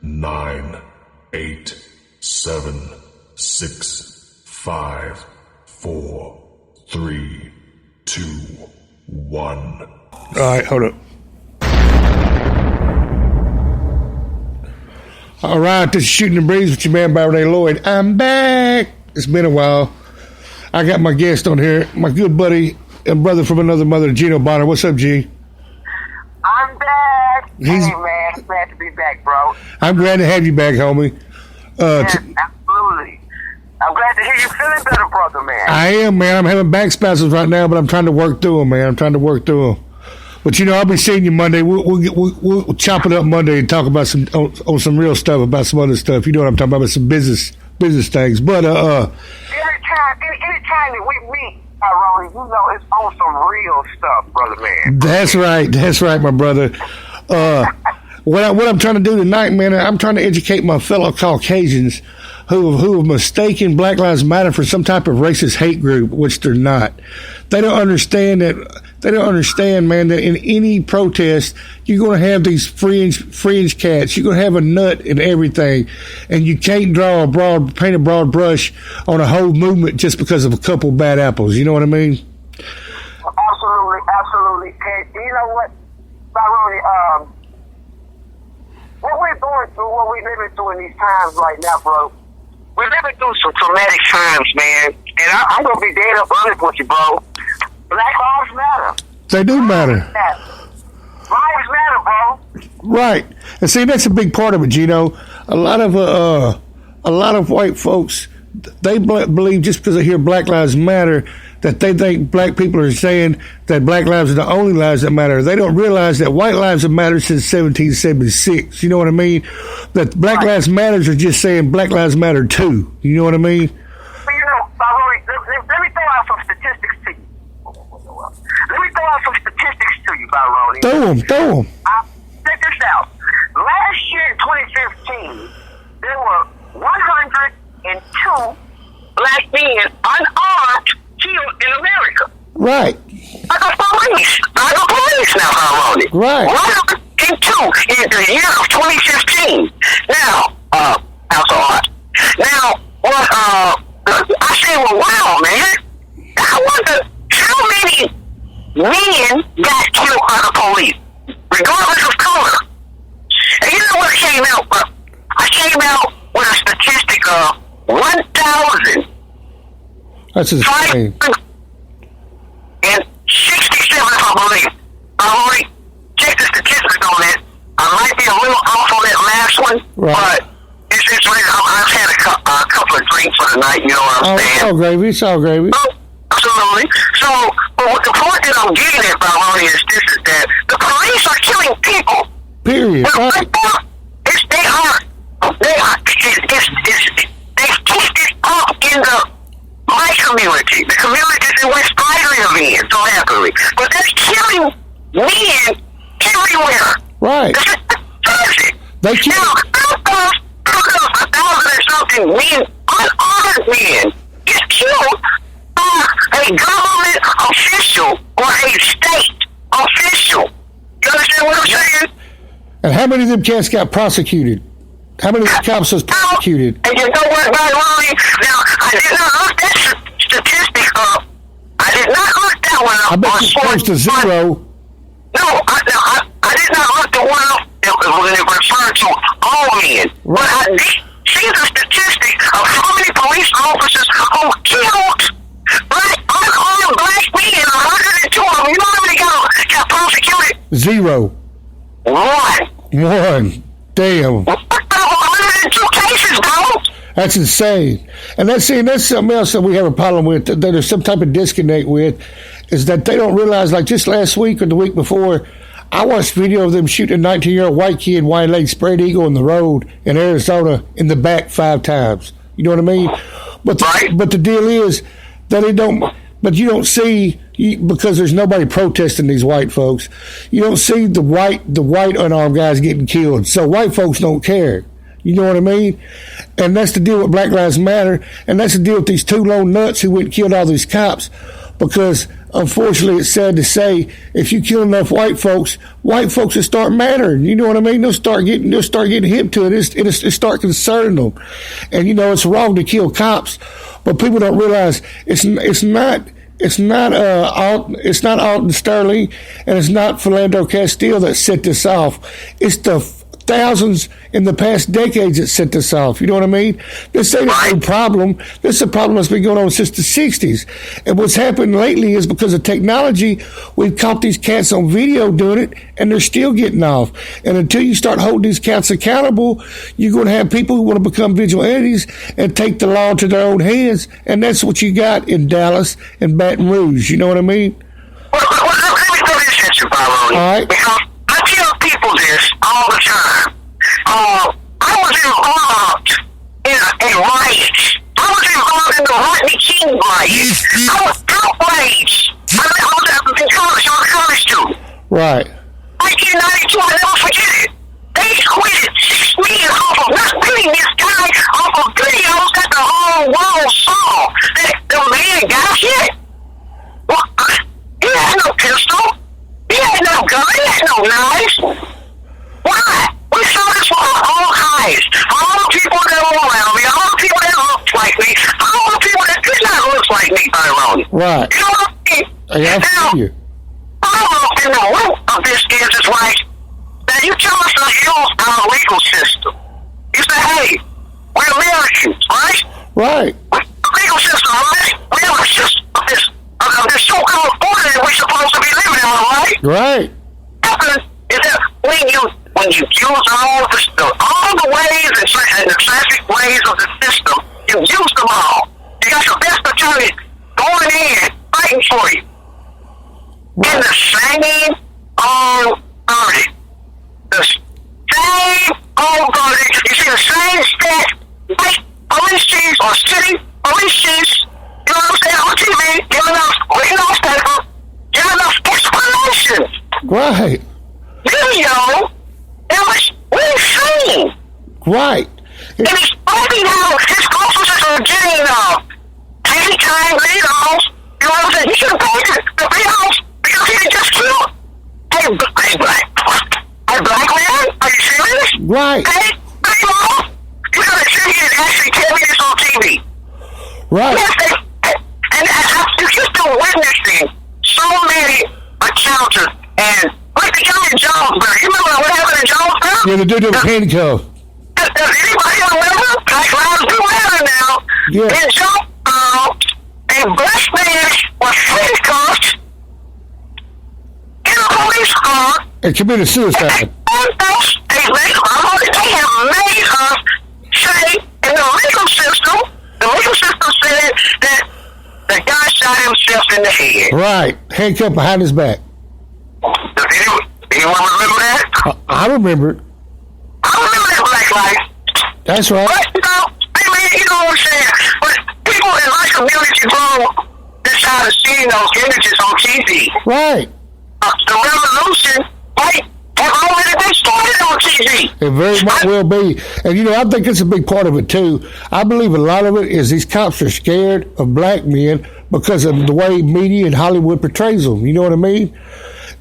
9, 8, 7, 6, 5, 4, 3, 2, 1. All right, hold up. All right, this is Shooting the Breeze with your man, Byron A. Lloyd. I'm back. It's been a while. I got my guest on here, my good buddy and brother from another mother, Gino Bonner. What's up, G? I'm back. Hey, man. Glad to be back, bro. I'm glad to have you back, homie. Yes, absolutely. I'm glad to hear you feeling better, brother, man. I am, man. I'm having back spasms right now, but I'm trying to work through them, man. I'm trying to work through them. But, you know, I'll be seeing you Monday. We'll chop it up Monday and talk about some real stuff, about some other stuff. You know what I'm talking about some business things. But anytime that we meet, Ronnie, you know it's on some real stuff, brother, man. That's right, my brother. What I'm trying to do tonight, man, I'm trying to educate my fellow Caucasians who have mistaken Black Lives Matter for some type of racist hate group, which they're not. They don't understand, man, that in any protest, you're going to have these fringe cats. You're going to have a nut in everything. And you can't paint a broad brush on a whole movement just because of a couple bad apples. You know what I mean? Absolutely. And you know what, Byron, what we're going through, what we're living through in these times right now, bro, we're living through some traumatic times, man. And I'm going to be dead up honest with you, bro. Black lives matter. They do matter. Lives matter, bro. Right. And see, that's a big part of it, Gino. A lot of white folks, they believe just because they hear Black Lives Matter that they think black people are saying that black lives are the only lives that matter. They don't realize that white lives have mattered since 1776. You know what I mean? That Black Lives Matters are just saying Black Lives Matter too. You know what I mean? Well, you know, let me throw out some statistics to you. Let me throw out some statistics to you, Byron. Throw them. Check this out. Last year in 2015, there were 102 black men unarmed killed in America. Right. Like a police now, Byron. Right. 102 in the year of 2015. Now, that's a lot. Now, I say, well, wow, man. I wonder how many men got killed by the police, regardless of color. And you know what came out? I came out with a statistic of 1,000. That's insane. And 67, I believe. Check the statistics on that. I might be a little off on that last one, right. But it's really, I've had a couple of drinks for the night, you know what I'm saying? It's all gravy. Absolutely. So, but the point that I'm getting at, Byron, is that the police are killing people. Period. They've kicked it up in my community, the communities in which I live in, so happily. But they're killing men everywhere. Right. They kill. Now, how come 1,000 and something men, unarmed men, is killed by a government official or a state official? You understand what I'm saying? And how many of them cats got prosecuted? How many cops was prosecuted? And you know what, Byron? Now, I did not look that statistic up. I did not look that one up. I bet it's close to zero. No, I did not look the one up when it referred to all men. Right. But I did see the statistic of how many police officers who killed unarmed black men, 102 of them. You know how many got prosecuted? Zero. One. Damn. 102 cases, bro. That's insane. And that's something else that we have a problem with, that there's some type of disconnect with, is that they don't realize, like just last week or the week before, I watched video of them shooting a 19-year-old white kid, wide-legged spread eagle in the road in Arizona in the back 5 times. You know what I mean? But the deal is that you don't see, because there's nobody protesting these white folks, you don't see the white unarmed guys getting killed. So white folks don't care. You know what I mean? And that's the deal with Black Lives Matter, and that's the deal with these 2 lone nuts who went and killed all these cops, because unfortunately, it's sad to say, if you kill enough white folks will start mattering. You know what I mean? They'll start getting hip to it. It'll start concerning them. And it's wrong to kill cops, but people don't realize it's not Alton Sterling, and it's not Philando Castile that set this off. It's the thousands in the past decades that set this off. You know what I mean? This ain't a new problem. This is a problem that's been going on since the 60s. And what's happened lately is because of technology, we've caught these cats on video doing it, and they're still getting off. And until you start holding these cats accountable, you're going to have people who want to become vigilantes and take the law into their own hands. And that's what you got in Dallas and Baton Rouge. You know what I mean? Well, let me put this at you, Byron. All right. Because I tell people this all the time. I was involved in riots. I was involved in the Rodney King riots. I was outraged. I was in college. I was a college student. Right. 1992, I never forget it. They acquitted 6 million off of not beating this guy off of videos that the whole world saw. That the man got hit. Well, he had no pistol. He had no gun. He had no knives. Why? We saw this for all eyes. All the people that were around me, all the people that looked like me, all the people that did not look like me, Tyrone. Right. You know what I mean? I now, see you. in the root of this is like, that you tell us to use our legal system. You say, hey, we're Americans, right? Right. The legal system, right? We have a system of this so-called order that we're supposed to be living in, right? Right. Happens is that when you use all the ways and the classic ways of the system, you use them all. You got your best attorney going in, fighting for you. In the same old verdict. The same old verdict. You see the same stat, like police chiefs or city police chiefs, you know what I'm saying, on TV, giving us newspaper, giving us explanations. Right. Video, we've seen. Right. And he's finding out his officers are getting pay time lead-offs. You know what I'm saying? He should have paid the lead-offs because he had just killed a black man. Are you serious? Right. Hey, you gotta sit here and actually tell me this on TV. Right. Yes, and you just been witnessing so many encounters and like the guy in Jonesboro. You remember what happened in Jonesboro? Yeah, the dude with the handcuff. Does anybody remember? Black Lives Matter now. Yeah. In Jonesboro, a black man was handcuffed in a police car. And committed suicide. They have made us say in the legal system said that the guy shot himself in the head. Right. Handcuffed behind his back. Does anyone remember that? I remember it. I remember that black life. That's right. But, you know what I'm saying? But people in my community grow that's how to see those images on TV. Right. The revolution have already been started on TV. It very much will be. And, I think it's a big part of it, too. I believe a lot of it is these cops are scared of black men because of the way media and Hollywood portrays them. You know what I mean?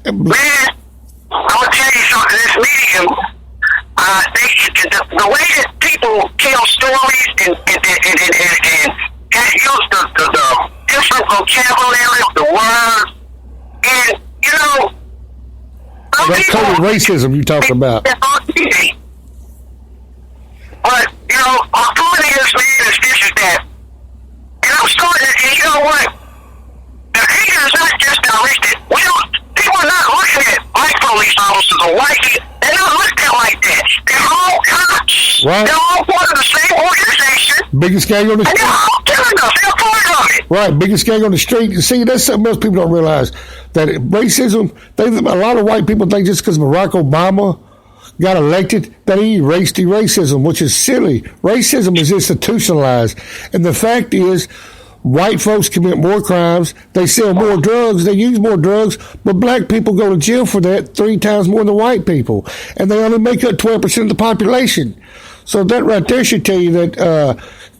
Man, I'm going to tell you something. This medium, the way that people tell stories and use the different vocabulary of the words, and, that's total racism you're talking about. But, my point is, man, is this is that. And I'm starting to, and you know what? The anger is not just directed. People are not looking at white police officers or white people. They're not looked at like that. They're all cops. Right. They're all part of the same organization. Biggest gang on the street. And they're all killing us. They're part of it. Right. Biggest gang on the street. You see, that's something else people don't realize. That racism, a lot of white people think just because Barack Obama got elected that he erased the racism, which is silly. Racism is institutionalized. And the fact is, white folks commit more crimes, they sell more drugs, they use more drugs, but black people go to jail for that 3 times more than white people. And they only make up 12% of the population. So that right there should tell you that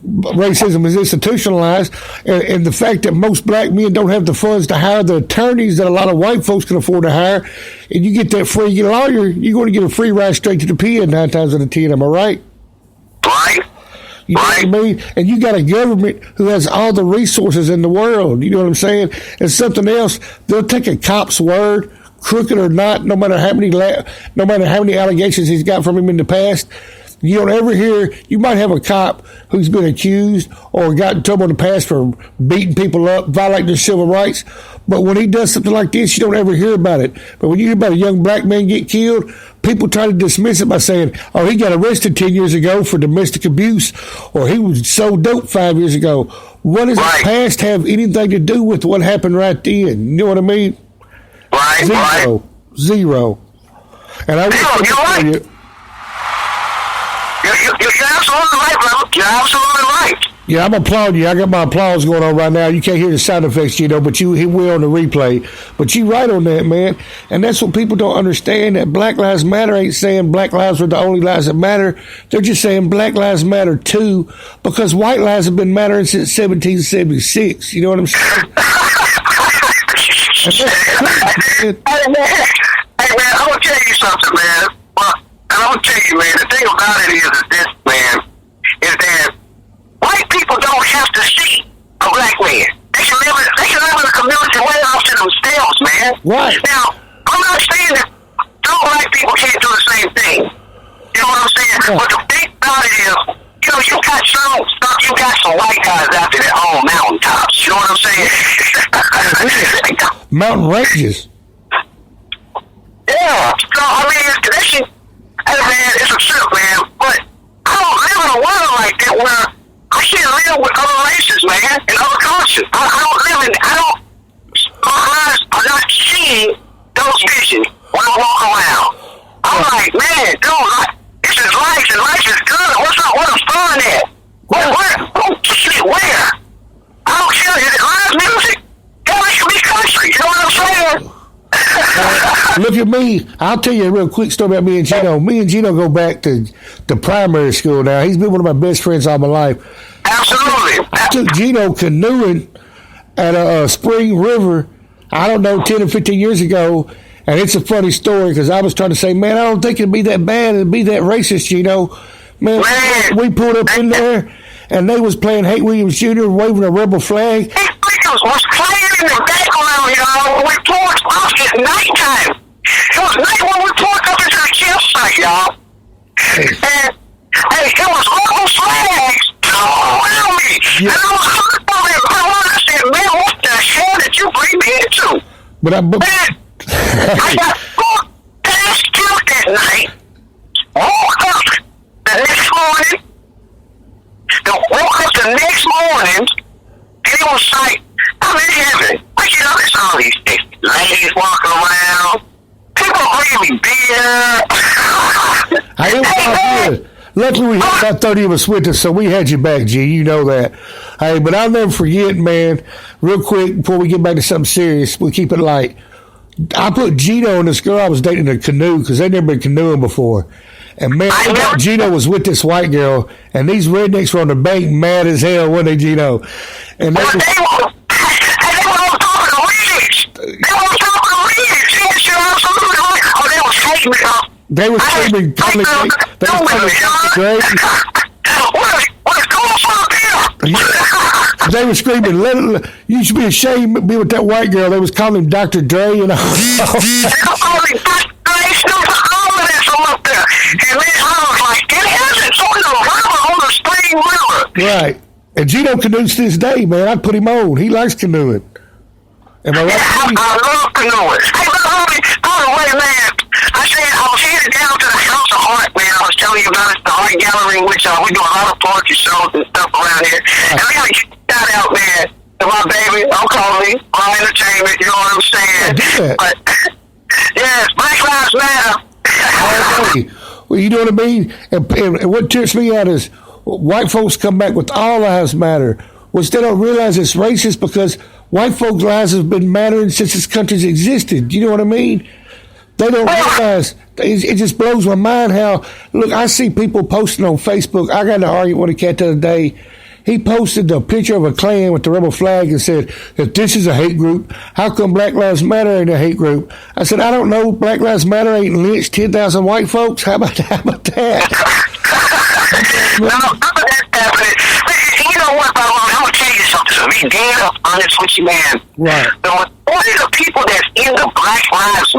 racism is institutionalized, and the fact that most black men don't have the funds to hire the attorneys that a lot of white folks can afford to hire, and you get that free lawyer, you're going to get a free ride straight to the pen 9 times out of 10. Am I right? Right. You know what I mean? And you got a government who has all the resources in the world. You know what I'm saying? And something else, they'll take a cop's word, crooked or not, no matter how many allegations he's got from him in the past. You don't ever hear, you might have a cop who's been accused or got in trouble in the past for beating people up, violating their civil rights. But when he does something like this, you don't ever hear about it. But when you hear about a young black man get killed, people try to dismiss it by saying, oh, he got arrested 10 years ago for domestic abuse, or he was sold dope 5 years ago. What does the past have anything to do with what happened right then? You know what I mean? Right. Zero. And I will tell you. You're absolutely right, brother. You're absolutely right. Yeah, I'm applauding you. I got my applause going on right now. You can't hear the sound effects, but he will on the replay. But you right on that, man. And that's what people don't understand, that Black Lives Matter ain't saying black lives are the only lives that matter. They're just saying black lives matter too, because white lives have been mattering since 1776. You know what I'm saying? Hey, man, I'm going to tell you something, man. And I'm going to tell you, man, the thing about it is this, man, is that white people don't have to see a black man. They can live in a community way off to themselves, man. Right. Now, I'm not saying that some black people can't do the same thing. You know what I'm saying? Yeah. But the thing about it is, you got some white guys out there that own mountaintops. You know what I'm saying? Mountain ranges. Yeah. So, I mean, hey, man, it's a trip, man. But I don't live in a world like that where I can't live with other races, man, and other cultures. My eyes are not seeing those visions when I walk around. I'm like, man, dude, this is life, and life is good. What's up? What is fun at? Where? I don't care. Is it live music? Hell, it can be country. You know what I'm saying? Look at me. I'll tell you a real quick story about me and Gino. Me and Gino go back to primary school now. He's been one of my best friends all my life. Absolutely. I took Gino canoeing at a Spring River, I don't know, 10 or 15 years ago. And it's a funny story because I was trying to say, man, I don't think it'd be that bad. It'd be that racist, Gino. Man, we pulled up in there and they was playing Hank Williams Jr. waving a rebel flag. Hank Williams was playing in the background, y'all. We pulled off at nighttime. It was night when we pulled up into the campsite, y'all. And it was rebel flags all around me. Yeah. And I said, man, what the hell did you bring me into? I got past killed that night. Woke up the next morning. And it was like, I'm in heaven. I get up, it's all these ladies walking around. People bringing me beer. Luckily, we had about 30 of us with us, so we had you back, G. You know that. Hey, but I'll never forget, man, real quick, before we get back to something serious, we'll keep it light. I put Gino and this girl I was dating in a canoe because they'd never been canoeing before. And, man, I thought Gino was with this white girl, and these rednecks were on the bank mad as hell, weren't they, Gino? And they were talking to Reeds. They were hating me up. They were screaming, Dre. They were screaming, you should be ashamed to be with that white girl. They was calling him Dr. Dre, you know. Right. And Gino canoes to this day, man. I put him on. He likes canoeing. Am I right? I love canoeing. Hey, by the way, man, I said I was headed down to the House of Art, man. I was telling you about it, the art gallery, in which we do a lot of poetry shows and stuff around here. And I got to get that out, man, to my baby. Don't call me. My entertainment, you know what I'm saying? But, yes, Black Lives Matter. Okay. Well, you know what I mean? And what trips me out is white folks come back with all lives matter, which they don't realize it's racist because white folks' lives have been mattering since this country's existed. You know what I mean? They don't realize. It just blows my mind how. Look, I see people posting on Facebook. I got in an argument with a cat the other day. He posted a picture of a Klan with the rebel flag and said, if this is a hate group, how come Black Lives Matter ain't a hate group? I said, I don't know. Black Lives Matter ain't lynched 10,000 white folks. How about that? No, that's happening. You know what, I'm going to tell you something. To be dead honest with you, man. Right. The majority of the people that's in the Black Lives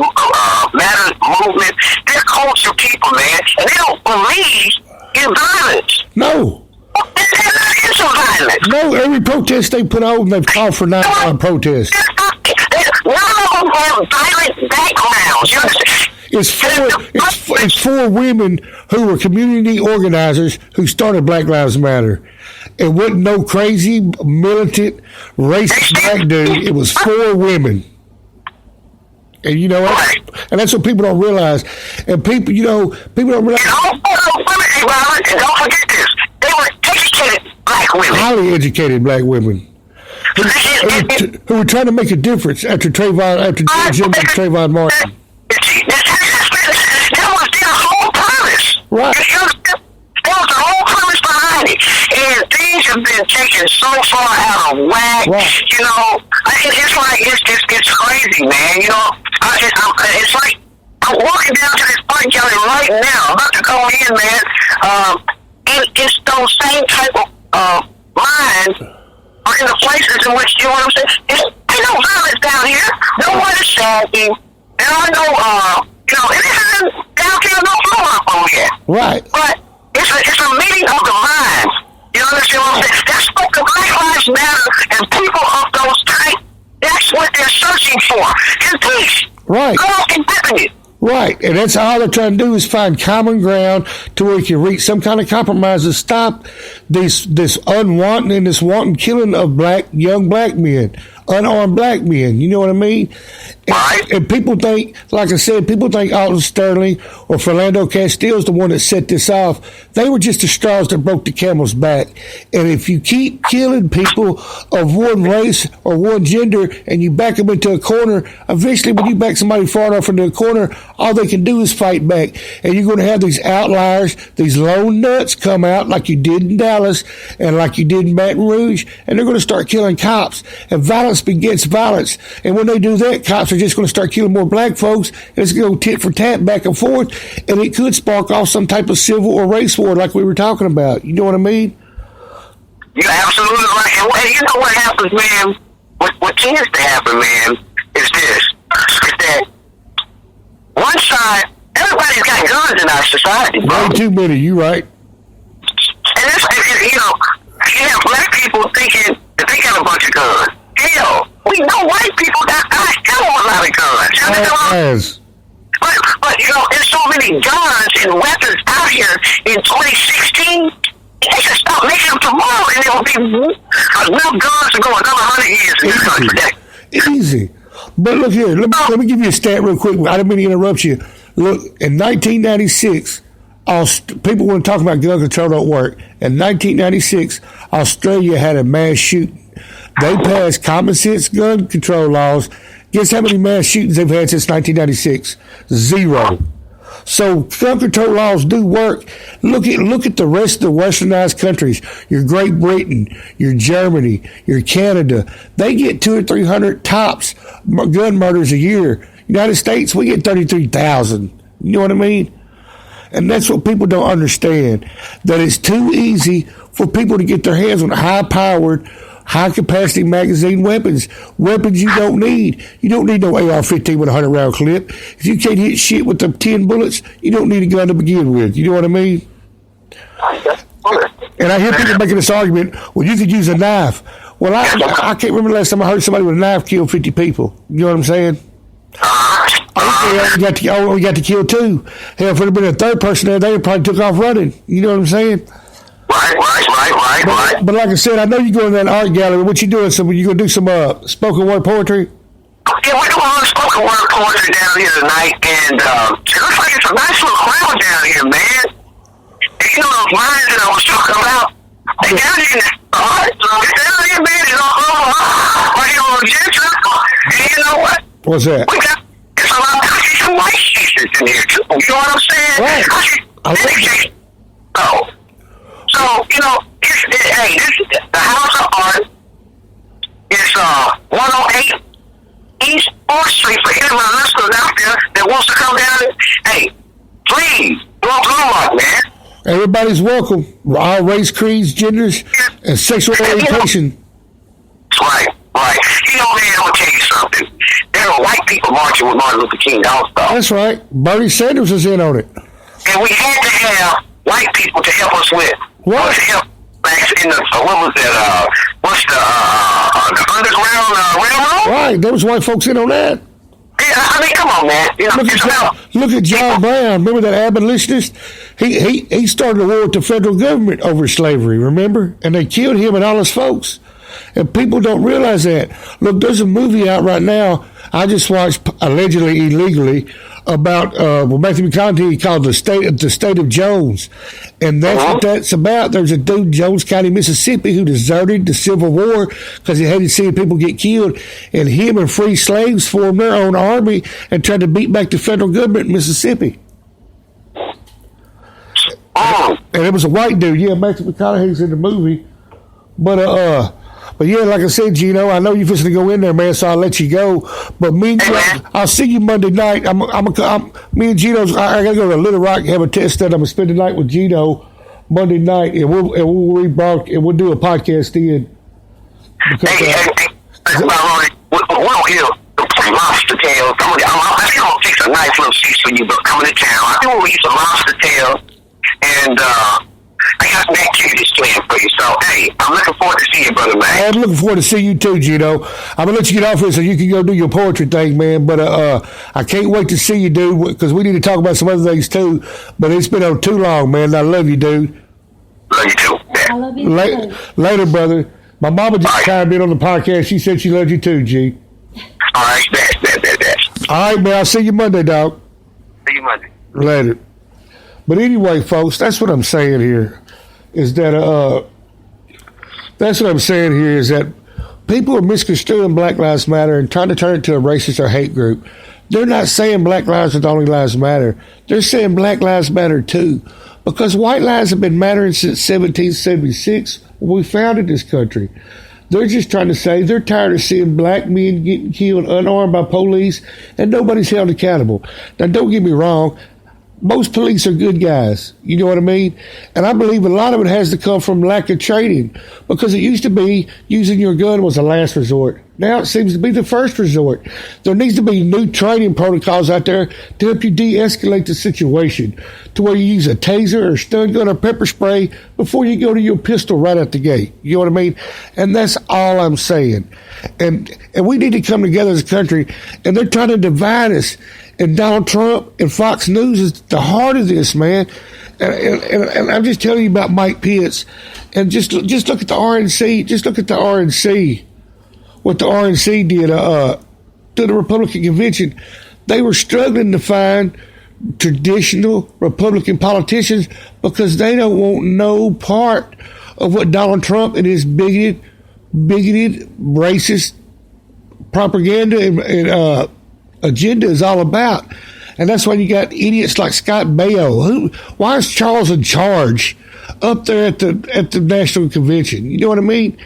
Matter movement, they're cultural people, man. And they don't believe in violence. No. No, every protest they put on, they've called for nonviolent protests. None of them have violent backgrounds. You understand? It's four women who were community organizers who started Black Lives Matter. It wasn't no crazy, militant, racist black dude. It was four women. And you know what? And that's what people don't realize. And people don't realize. And don't forget this. They were educated black women. Highly educated black women. Who were trying to make a difference after Trayvon Martin. That was their whole purpose. Right. That was the whole purpose behind it. And things have been taken so far out of whack. Right. You know, it's like, it's crazy, man. You know, it's like, I'm walking down to this park gallery right now. I'm about to go in, man. And it's those same type of minds are in the places in which, you know what I'm saying? Ain't no violence down here. No one is sagging. There are no, you know, it isn't downtown, no blow up on here. Right. But it's a meeting of the minds. You understand what I'm saying? That's what the Black Lives Matter and people of those type, that's what they're searching for. In peace. Right. Go out and living it. Right, and that's all they're trying to do is find common ground to where you can reach some kind of compromise to stop this unwanted and this wanton killing of young black men, unarmed black men. You know what I mean? And people think, like I said, Alton Sterling or Philando Castile's the one that set this off. They were just the straws that broke the camel's back. And if you keep killing people of one race or one gender and you back them into a corner, eventually when you back somebody far enough into a corner, all they can do is fight back. And you're going to have these outliers, these lone nuts come out like you did in Dallas and like you did in Baton Rouge, and they're going to start killing cops. And violence begets violence. And when they do that, cops are just going to start killing more black folks, and it's going to go tit for tat back and forth, and it could spark off some type of civil or race war like we were talking about. You know what I mean? You're absolutely right. And you know what happens, man? What tends to happen, man, is this. Is that one side, everybody's got guns in our society, bro. Way too many, you right. And it's, you know, you have black people thinking that they got a bunch of guns. Hell, we know white people got a lot of guns. You know? But you know, there's so many guns and weapons out here in 2016. They should stop making them tomorrow, and there will be enough guns to go another 100 years in this country. Easy. But look here, let me give you a stat real quick. I didn't mean to interrupt you. Look, in 1996, people want to talk about gun control don't work. In 1996, Australia had a mass shooting. They passed common sense gun control laws. Guess how many mass shootings they've had since 1996? 0. So gun control laws do work. Look at the rest of the westernized countries. Your Great Britain, your Germany, your Canada. They get 200 or 300 tops gun murders a year. United States, we get 33,000. You know what I mean? And that's what people don't understand. That it's too easy for people to get their hands on high-powered, high-capacity magazine weapons you don't need. You don't need no AR-15 with a 100-round clip. If you can't hit shit with the 10 bullets, you don't need a gun to begin with. You know what I mean? And I hear people making this argument, well, you could use a knife. Well, I can't remember the last time I heard somebody with a knife kill 50 people. You know what I'm saying? I only got to kill 2. Hell, if it had been a third person there, they would probably took off running. You know what I'm saying? Right. But like I said, I know you go in that art gallery. What you doing? You gonna do some spoken word poetry? Yeah, we're doing a lot of spoken word poetry down here tonight, and it looks like it's a nice little crowd down here, man. And you know those lines that I was talking about? They down here in the art. It's down here, man. It's all over. Right here on the Gentry. And you know what? What's that? It's I see some white cases in here too. You know what I'm saying? Right. I see so the House of Art is 108 East 4th Street for any of my listeners out there that wants to come down and, hey, please, don't come on, man. Everybody's welcome. All race, creeds, genders, and sexual orientation. Right. You know, man, I'm going to tell you something. There are white people marching with Martin Luther King also. That's right. Bernie Sanders is in on it. And we had to have white people to help us with. What? To help in the, what was that, what's the Underground Railroad? Right. There was white folks in on that. Yeah, I mean, come on, man. You know, look at John Brown. Remember that abolitionist? He started a war with the federal government over slavery, remember? And they killed him and all his folks. And people don't realize that. Look, there's a movie out right now I just watched, allegedly illegally, about Matthew McConaughey called the State of Jones. And that's what that's about. There's a dude in Jones County, Mississippi, who deserted the Civil War because he hated seeing people get killed. And him and free slaves formed their own army and tried to beat back the federal government in Mississippi. And it was a white dude. Yeah, Matthew McConaughey's in the movie. But yeah, like I said, Gino, I know you're supposed to go in there, man, so I'll let you go. But me and I'll see you Monday night. Me and Gino, I got to go to Little Rock and have a test that I'm going to spend the night with Gino Monday night, and we'll do a podcast then. Because, we'll hear some lobster tails. I think I'm going to fix a nice little feast for you, but coming to town. I think we'll eat some lobster tails, and I got some activities planned for you. So, hey, I'm looking forward to seeing you, brother, man. I'm looking forward to seeing you too, Gino. I'm going to let you get off here so you can go do your poetry thing, man. But I can't wait to see you, dude, because we need to talk about some other things too. But it's been on too long, man. I love you, dude. Love you too, man. I love you Later, brother. My mama just chimed in on the podcast. She said she loved you too, G. All right, bet. All right, man. I'll see you Monday, dog. See you Monday. Later. But anyway, folks, that's what I'm saying here. Is that people are misconstruing Black Lives Matter and trying to turn it to a racist or hate group. They're not saying Black lives are the only lives matter. They're saying Black Lives Matter too. Because white lives have been mattering since 1776 when we founded this country. They're just trying to say they're tired of seeing black men getting killed unarmed by police and nobody's held accountable. Now, don't get me wrong. Most police are good guys. You know what I mean? And I believe a lot of it has to come from lack of training, because it used to be using your gun was a last resort. Now it seems to be the first resort. There needs to be new training protocols out there to help you de-escalate the situation, to where you use a taser or stun gun or pepper spray before you go to your pistol right at the gate. You know what I mean? And that's all I'm saying. And we need to come together as a country, and they're trying to divide us. And Donald Trump and Fox News is the heart of this, man. And I'm just telling you about Mike Pence. And just look at the RNC. Just look at the RNC. What the RNC did to the Republican convention. They were struggling to find traditional Republican politicians because they don't want no part of what Donald Trump and his bigoted, racist propaganda and agenda is all about. And that's why you got idiots like Scott Baio. Why is Charles in charge up there at the National Convention? You know what I mean?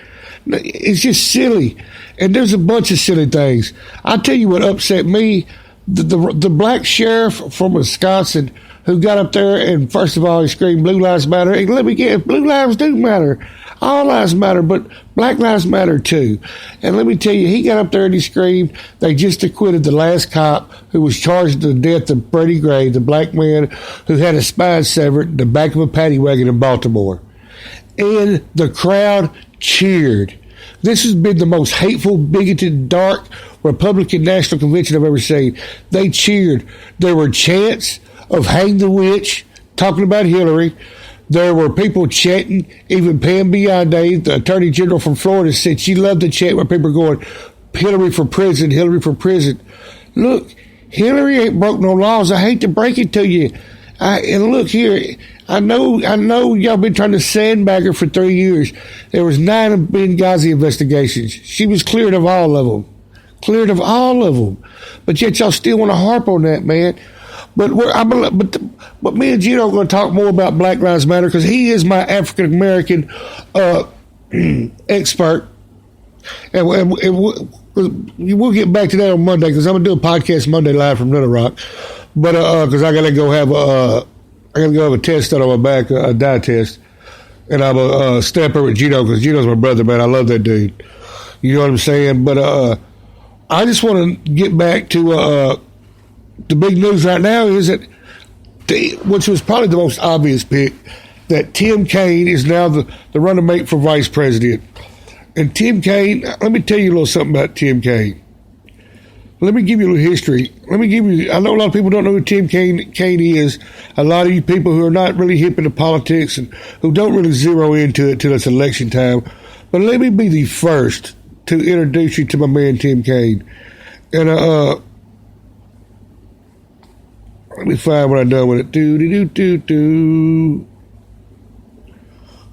It's just silly. And there's a bunch of silly things. I'll tell you what upset me. The black sheriff from Wisconsin who got up there and first of all he screamed Blue Lives Matter. And let me get it, Blue Lives do matter. All lives matter, but Black Lives Matter too. And let me tell you, he got up there and he screamed, they just acquitted the last cop who was charged with the death of Freddie Gray, the black man who had his spine severed in the back of a paddy wagon in Baltimore. And the crowd cheered. This has been the most hateful, bigoted, dark Republican National Convention I've ever seen. They cheered. There were chants of hang the witch, talking about Hillary. There were people chanting. Even Pam Biondi, the Attorney General from Florida, said she loved the chant where people were going, Hillary for president, Hillary for president. Look, Hillary ain't broke no laws. I hate to break it to you. And look here, I know y'all been trying to sandbag her for 3 years. There was 9 Benghazi investigations. She was cleared of all of them. cleared of all of them. But yet y'all still want to harp on that, man. But me and Gino are going to talk more about Black Lives Matter because he is my African American expert, and we'll get back to that on Monday because I'm gonna do a podcast Monday live from Little Rock. But because I gotta go have a test done on my back, a dye test, and I'm a stepper with Gino because Gino's my brother, man. I love that dude. You know what I'm saying? But I just want to get back to the big news right now is that, which was probably the most obvious pick, that Tim Kaine is now the running mate for vice president. And Tim Kaine, let me tell you a little something about Tim Kaine. Let me give you a little history. I know a lot of people don't know who Tim Kaine is. A lot of you people who are not really hip into politics and who don't really zero into it till it's election time. But let me be the first to introduce you to my man Tim Kaine. And let me find what I done with it.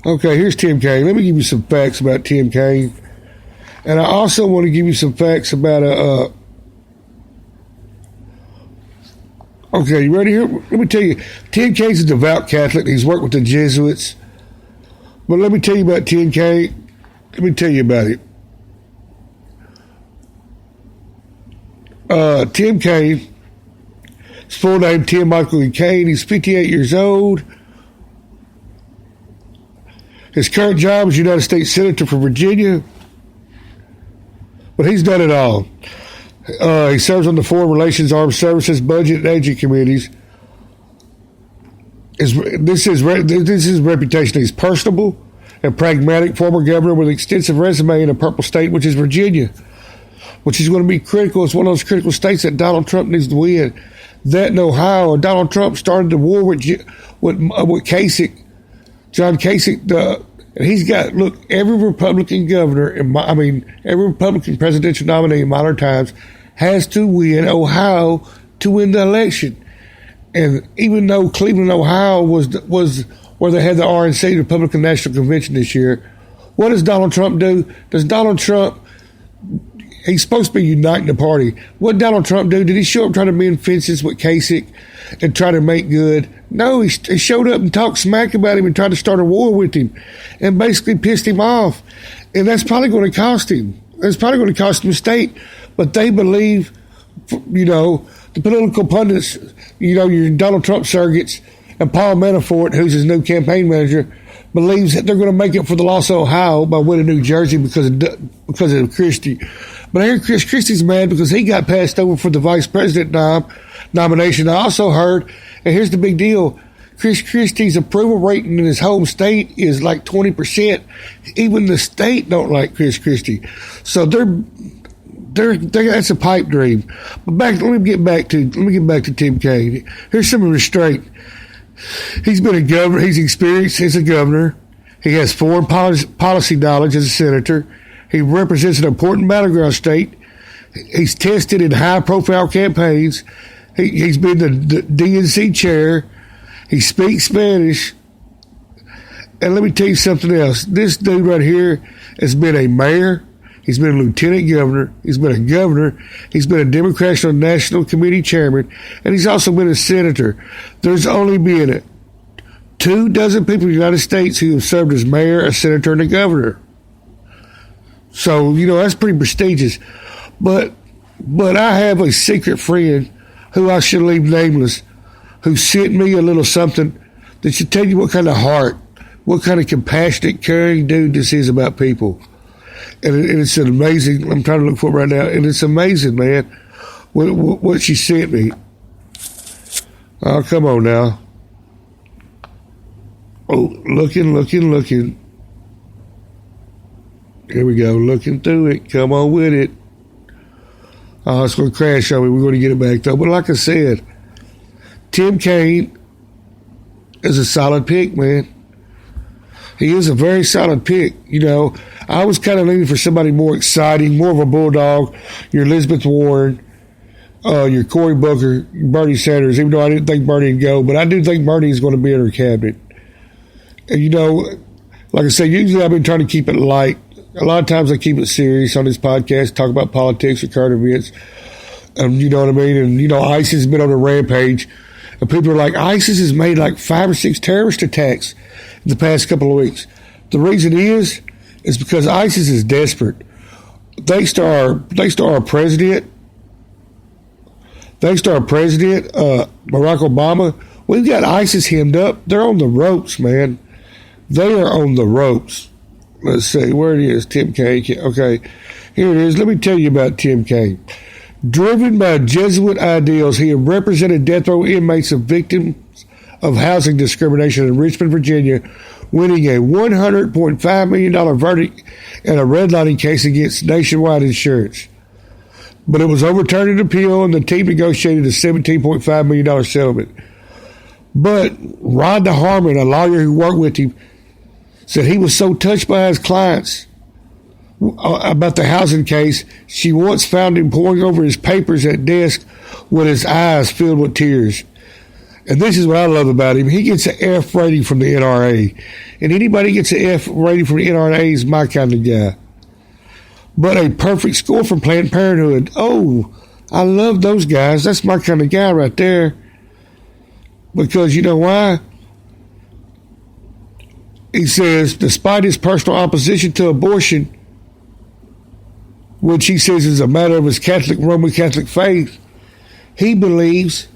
Okay, here's Tim Kaine. Let me give you some facts about Tim Kaine. And I also want to give you some facts about okay, you ready here? Let me tell you, Tim Kaine's a devout Catholic. He's worked with the Jesuits. But let me tell you about Tim Kaine. Let me tell you about it. Tim Kaine, his full name, Tim Michael Kaine. He's 58 years old. His current job is United States Senator for Virginia. But he's done it all. He serves on the Foreign Relations, Armed Services, Budget, and Aging Committees. This is his reputation. He's personable and pragmatic former governor with an extensive resume in a purple state, which is Virginia, which is going to be critical. It's one of those critical states that Donald Trump needs to win. That in Ohio, Donald Trump started the war with Kasich, John Kasich. And he's got, look, every Republican governor, every Republican presidential nominee in modern times has to win Ohio to win the election. And even though Cleveland, Ohio was where they had the RNC, the Republican National Convention this year, what does Donald Trump do? He's supposed to be uniting the party. What did Donald Trump do? Did he show up trying to mend fences with Kasich and try to make good? No, he showed up and talked smack about him and tried to start a war with him and basically pissed him off. And that's probably going to cost him. That's probably going to cost him a state. But they believe, the political pundits, your Donald Trump surrogates, and Paul Manafort, who's his new campaign manager, believes that they're going to make it for the loss of Ohio by winning New Jersey because of Christie. But I hear Chris Christie's mad because he got passed over for the vice president nomination. I also heard, and here's the big deal, Chris Christie's approval rating in his home state is like 20%. Even the state don't like Chris Christie. So that's a pipe dream. But let me get back to Tim Kaine. Here's some restraint. He's been a governor. He's experienced as a governor. He has foreign policy knowledge as a senator. He represents an important battleground state. He's tested in high-profile campaigns. He's been the DNC chair. He speaks Spanish. And let me tell you something else. This dude right here has been a mayor. He's been a lieutenant governor. He's been a governor. He's been a Democratic National Committee chairman. And he's also been a senator. There's only been 24 people in the United States who have served as mayor, a senator, and a governor. So, that's pretty prestigious. But I have a secret friend who I should leave nameless, who sent me a little something that should tell you what kind of heart, what kind of compassionate, caring dude this is about people. And it's an amazing, I'm trying to look for it right now, and it's amazing, man, what she sent me. Oh, come on now. Oh, looking. Here we go, looking through it. Come on with it. Oh, it's going to crash on me. We're going to get it back, though. But like I said, Tim Kaine is a solid pick, man. He is a very solid pick. I was kind of leaning for somebody more exciting, more of a bulldog. Your Elizabeth Warren, your Cory Booker, Bernie Sanders, even though I didn't think Bernie would go. But I do think Bernie is going to be in her cabinet. And, like I said, usually I've been trying to keep it light A lot of times I keep it serious on this podcast, talk about politics or current events. You know what I mean? And, you know, ISIS has been on a rampage. And people are like, ISIS has made like 5 or 6 terrorist attacks in the past couple of weeks. The reason is because ISIS is desperate. Thanks to our president, Barack Obama, we've got ISIS hemmed up. They're on the ropes, man. They are on the ropes. Let's see, where it is, Tim Kaine. Okay, here it is. Let me tell you about Tim Kaine. Driven by Jesuit ideals, he represented death row inmates of victims of housing discrimination in Richmond, Virginia, winning a $100.5 million verdict in a redlining case against Nationwide Insurance. But it was overturned in appeal, and the team negotiated a $17.5 million settlement. But Rhonda Harmon, a lawyer who worked with him, said he was so touched by his clients about the housing case, she once found him poring over his papers at desk with his eyes filled with tears. And this is what I love about him. He gets an F rating from the NRA. And anybody gets an F rating from the NRA is my kind of guy. But a perfect score from Planned Parenthood. Oh, I love those guys. That's my kind of guy right there. Because you know why? He says, despite his personal opposition to abortion, which he says is a matter of his Roman Catholic faith, he believes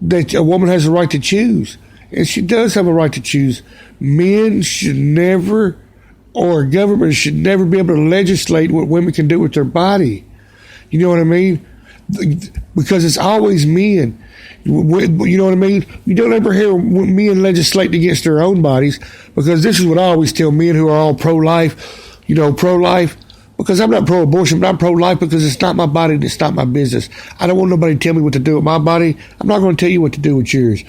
that a woman has a right to choose. And she does have a right to choose. Men should never, or government should never be able to legislate what women can do with their body. You know what I mean? Because it's always men. You know what I mean? You don't ever hear men legislating against their own bodies, because this is what I always tell men who are all pro-life, because I'm not pro-abortion, but I'm pro-life because it's not my body and it's not my business. I don't want nobody to tell me what to do with my body. I'm not going to tell you what to do with yours.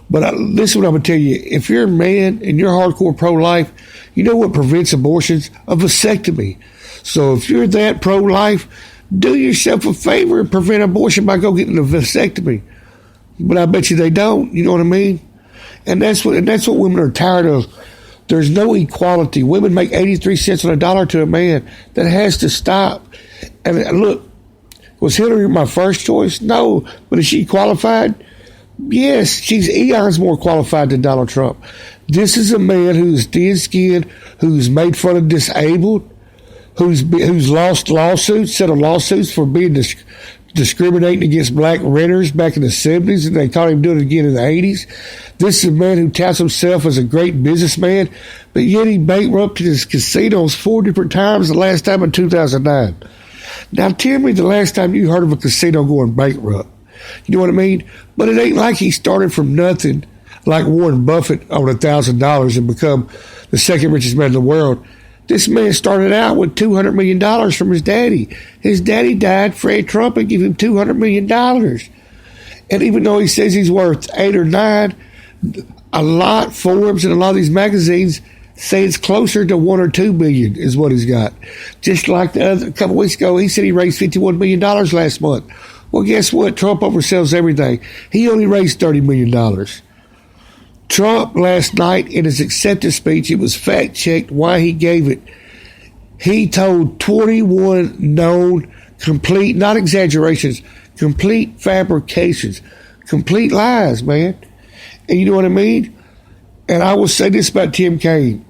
But this is what I'm going to tell you. If you're a man and you're hardcore pro-life, you know what prevents abortions? A vasectomy. So if you're that pro-life, do yourself a favor and prevent abortion by go getting a vasectomy. But I bet you they don't. You know what I mean? And that's what women are tired of. There's no equality. Women make 83 cents on a dollar to a man. That has to stop. And look, was Hillary my first choice? No. But is she qualified? Yes. She's eons more qualified than Donald Trump. This is a man who's thin-skinned, who's made fun of disabled, who's lost lawsuits, settled lawsuits for being discriminating against black renters back in the 70s, and they caught him doing it again in the 80s. This is a man who touts himself as a great businessman, but yet he bankrupted his casinos 4 different times, the last time in 2009. Now tell me the last time you heard of a casino going bankrupt. You know what I mean? But it ain't like he started from nothing like Warren Buffett on $1,000 and become the second richest man in the world. This man started out with $200 million from his daddy. His daddy died, Fred Trump, and gave him $200 million. And even though he says he's worth 8 or 9, Forbes and a lot of these magazines say it's closer to 1 or 2 billion is what he's got. Just like a couple weeks ago, he said he raised $51 million last month. Well, guess what? Trump oversells everything. He only raised $30 million. Trump last night in his acceptance speech, it was fact-checked why he gave it. He told 21 known, complete, not exaggerations, complete fabrications, complete lies, man. And you know what I mean? And I will say this about Tim Kaine.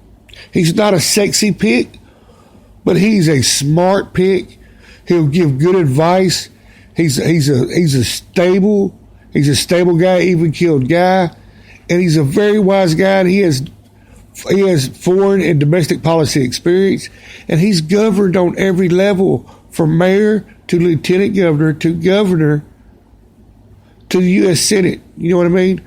He's not a sexy pick, but he's a smart pick. He'll give good advice. He's a stable guy, even-keeled guy. And he's a very wise guy, and he has foreign and domestic policy experience, and he's governed on every level, from mayor to lieutenant governor to the U.S. Senate. You know what I mean?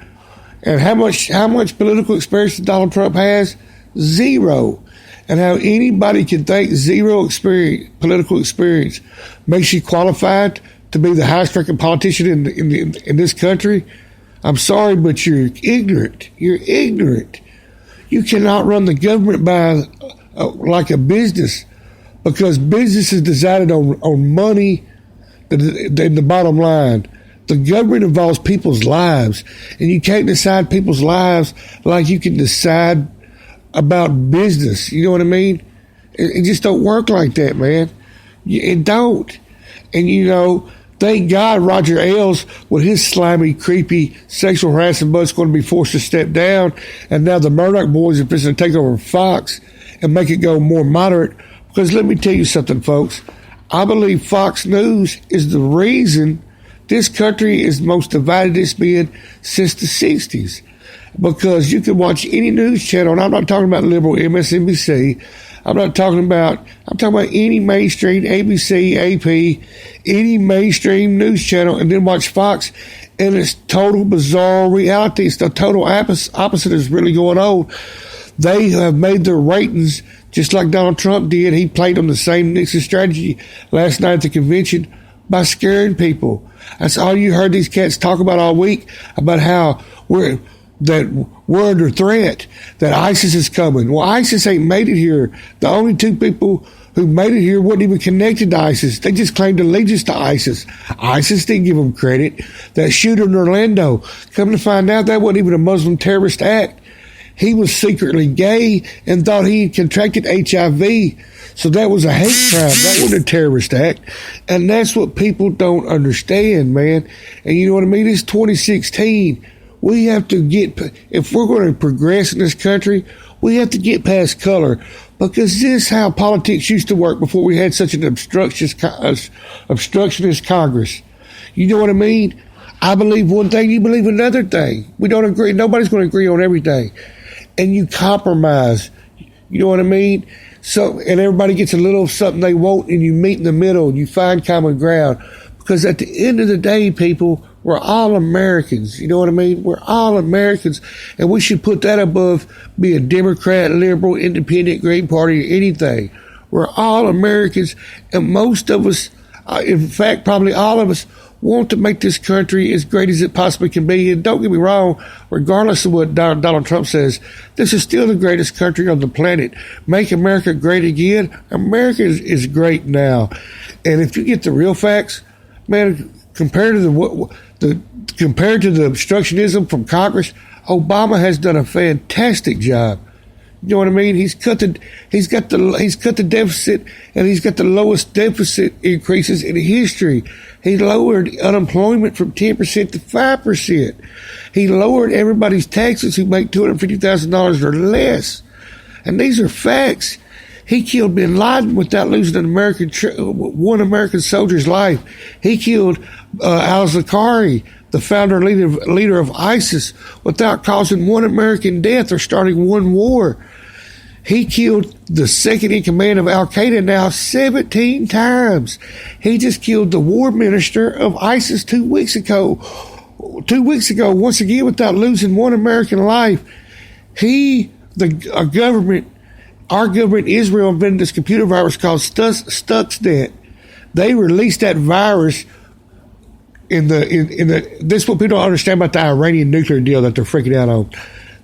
And how much political experience Donald Trump has? 0. And how anybody can think 0 political experience makes you qualified to be the highest-ranking politician in this country? I'm sorry, but you're ignorant. You're ignorant. You cannot run the government by like a business, because business is decided on money and the bottom line. The government involves people's lives, and you can't decide people's lives like you can decide about business. You know what I mean? It just don't work like that, man. It don't. And, you know, thank God Roger Ailes, with his slimy, creepy, sexual harassment butt's going to be forced to step down. And now the Murdoch boys are going to take over Fox and make it go more moderate. Because let me tell you something, folks. I believe Fox News is the reason this country is the most divided it's been since the 60s. Because you can watch any news channel, and I'm not talking about liberal MSNBC. I'm talking about any mainstream ABC, AP, any mainstream news channel, and then watch Fox, and it's total bizarre reality. It's the total opposite is really going on. They have made their ratings just like Donald Trump did. He played on the same Nixon strategy last night at the convention by scaring people. That's all you heard these cats talk about all week, about how we're under threat, that ISIS is coming. Well, ISIS ain't made it here. The only two people who made it here weren't even connected to ISIS. They just claimed allegiance to ISIS. ISIS didn't give them credit. That shooter in Orlando, come to find out, that wasn't even a Muslim terrorist act. He was secretly gay and thought he had contracted HIV. So that was a hate crime. That wasn't a terrorist act. And that's what people don't understand, man. And you know what I mean? It's 2016. We have to if we're going to progress in this country, we have to get past color, because this is how politics used to work before we had such an obstructionist Congress. You know what I mean? I believe one thing, you believe another thing. We don't agree. Nobody's going to agree on everything. And you compromise. You know what I mean? So, and everybody gets a little of something they want, and you meet in the middle, and you find common ground. Because at the end of the day, people, we're all Americans. You know what I mean? We're all Americans. And we should put that above being Democrat, liberal, independent, Green Party, or anything. We're all Americans. And most of us, in fact, probably all of us, want to make this country as great as it possibly can be. And don't get me wrong, regardless of what Donald Trump says, this is still the greatest country on the planet. Make America great again. America is great now. And if you get the real facts, man, compared to the obstructionism from Congress, Obama has done a fantastic job. You know what I mean? He's cut the deficit, and he's got the lowest deficit increases in history. He lowered unemployment from 10% to 5%. He lowered everybody's taxes who make $250,000 or less. And these are facts. He killed bin Laden without losing one American soldier's life. He killed al-Zakari, the founder and leader of ISIS, without causing one American death or starting one war. He killed the second in command of Al-Qaeda now 17 times. He just killed the war minister of ISIS 2 weeks ago. 2 weeks ago, once again, without losing one American life. Our government, Israel, invented this computer virus called Stuxnet. They released that virus this is what people don't understand about the Iranian nuclear deal that they're freaking out on.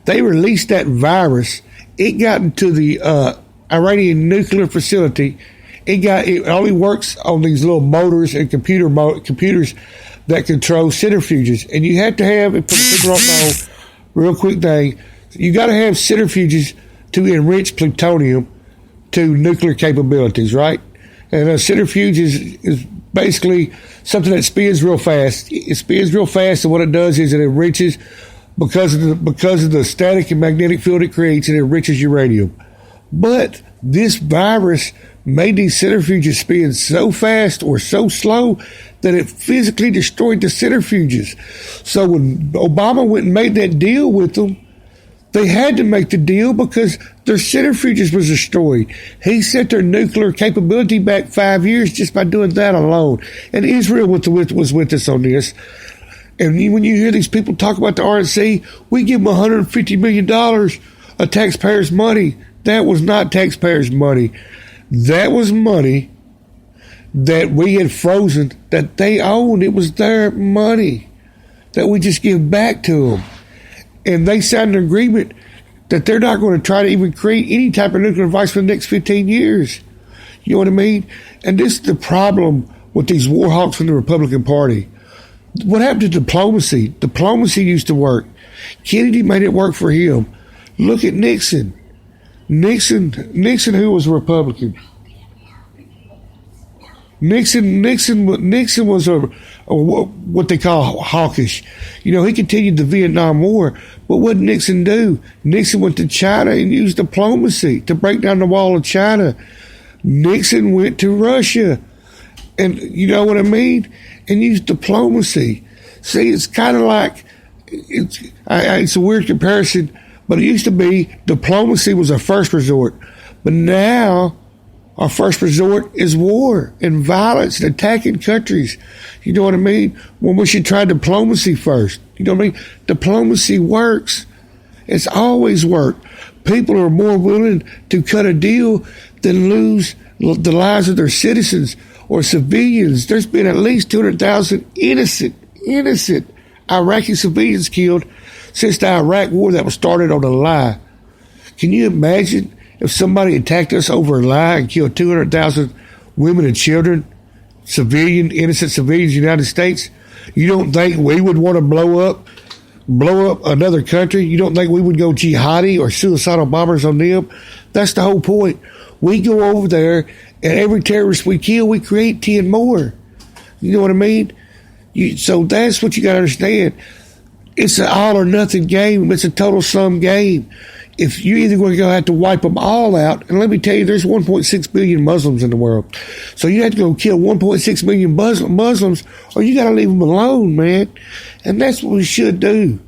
They released that virus. It got into the Iranian nuclear facility. It only works on these little motors and computers that control centrifuges. And you have to have, for the people don't know, real quick thing, you got to have centrifuges to enrich plutonium to nuclear capabilities, right? And a centrifuge is basically something that spins real fast. It spins real fast, and what it does is it enriches, because of the static and magnetic field it creates, it enriches uranium. But this virus made these centrifuges spin so fast or so slow that it physically destroyed the centrifuges. So when Obama went and made that deal with them, they had to make the deal because their centrifuges was destroyed. He set their nuclear capability back 5 years just by doing that alone. And Israel was with us on this. And when you hear these people talk about the RNC, we give them $150 million of taxpayers' money. That was not taxpayers' money. That was money that we had frozen, that they owned. It was their money that we just give back to them. And they signed an agreement that they're not going to try to even create any type of nuclear device for the next 15 years. You know what I mean? And this is the problem with these war hawks from the Republican Party. What happened to diplomacy? Diplomacy used to work. Kennedy made it work for him. Look at Nixon. Nixon, who was a Republican. Nixon was a what they call hawkish. You know, he continued the Vietnam War, but what did Nixon do? Nixon went to China and used diplomacy to break down the wall of China. Nixon went to Russia, and you know what I mean? And used diplomacy. See, it's kind of like, it's a weird comparison, but it used to be diplomacy was our first resort. But now, our first resort is war and violence and attacking countries. You know what I mean? Well, we should try diplomacy first. You know what I mean? Diplomacy works. It's always worked. People are more willing to cut a deal than lose the lives of their citizens or civilians. There's been at least 200,000 innocent Iraqi civilians killed since the Iraq war that was started on a lie. Can you imagine if somebody attacked us over a lie and killed 200,000 women and children, innocent civilians in the United States? You don't think we would want to blow up another country? You don't think we would go jihadi or suicidal bombers on them? That's the whole point. We go over there, and every terrorist we kill, we create 10 more. You know what I mean? So that's what you got to understand. It's an all or nothing game. It's a total sum game. If you're either going to have to wipe them all out, and let me tell you, there's 1.6 billion Muslims in the world. So you have to go kill 1.6 million Muslims, or you got to leave them alone, man. And that's what we should do.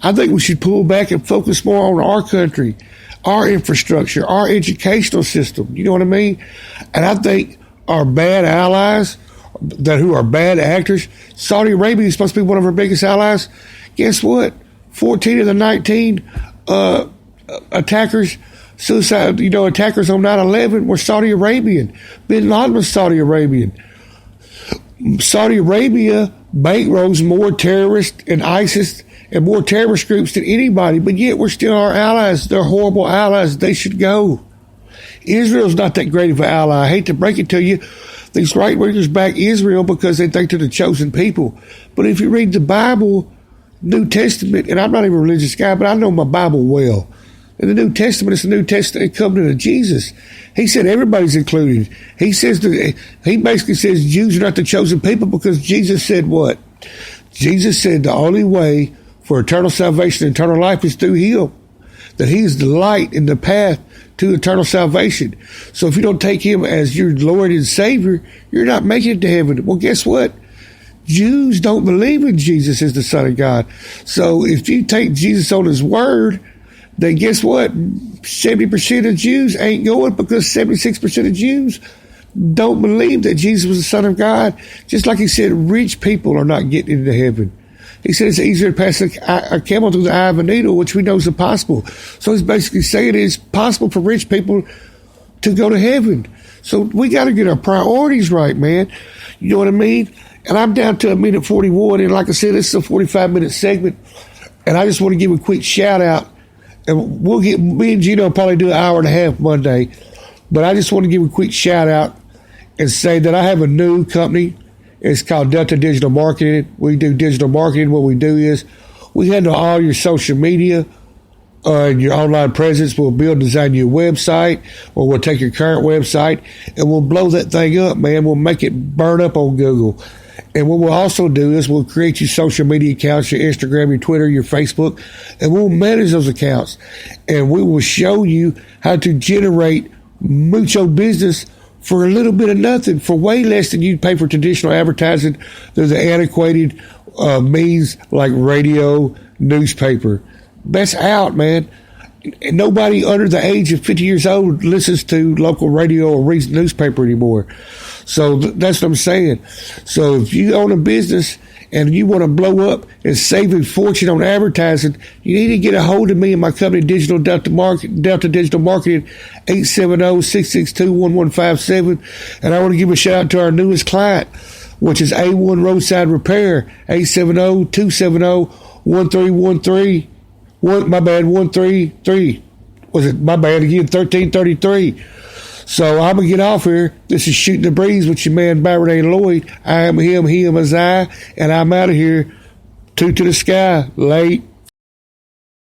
I think we should pull back and focus more on our country, our infrastructure, our educational system. You know what I mean? And I think our bad allies, who are bad actors, Saudi Arabia is supposed to be one of our biggest allies. Guess what? 14 of the 19 attackers on 9/11 were Saudi Arabian. Bin Laden was Saudi Arabian. Saudi Arabia bankrolls more terrorists and ISIS and more terrorist groups than anybody, but yet we're still our allies. They're horrible allies. They should go. Israel's not that great of an ally. I hate to break it to you. These right-wingers back Israel because they think they're the chosen people. But if you read the Bible, New Testament, and I'm not even a religious guy, but I know my Bible well. In the New Testament, it's the New Testament covenant of Jesus. He said everybody's included. He basically says Jews are not the chosen people because Jesus said what? Jesus said the only way for eternal salvation and eternal life is through Him. That He is the light and the path to eternal salvation. So if you don't take Him as your Lord and Savior, you're not making it to heaven. Well, guess what? Jews don't believe in Jesus as the Son of God. So if you take Jesus on His word, then guess what? 70% of Jews ain't going because 76% of Jews don't believe that Jesus was the Son of God. Just like He said, rich people are not getting into heaven. He said it's easier to pass a camel through the eye of a needle, which we know is impossible. So He's basically saying it's possible for rich people to go to heaven. So we got to get our priorities right, man. You know what I mean? And I'm down to 1:41, and like I said, this is a 45-minute segment, and I just want to give a quick shout out. And me and Gino will probably do an hour and a half Monday, but I just want to give a quick shout out and say that I have a new company. It's called Delta Digital Marketing. We do digital marketing. What we do is we handle all your social media and your online presence. We'll build, design your website, or we'll take your current website and we'll blow that thing up, man. We'll make it burn up on Google. And what we'll also do is we'll create your social media accounts, your Instagram, your Twitter, your Facebook, and we'll manage those accounts. And we will show you how to generate mucho business for a little bit of nothing, for way less than you'd pay for traditional advertising through the antiquated means like radio, newspaper. That's out, man. And nobody under the age of 50 years old listens to local radio or reads the newspaper anymore. So that's what I'm saying. So if you own a business and you want to blow up and save a fortune on advertising, you need to get a hold of me and my company, Delta Digital Marketing, 870-662-1157. And I want to give a shout out to our newest client, which is A1 Roadside Repair, 870-270-1313. 1333. So I'm going to get off here. This is Shooting the Breeze with your man, Byron A. Lloyd. I am him, he is I, and I'm out of here. Two to the sky. Late.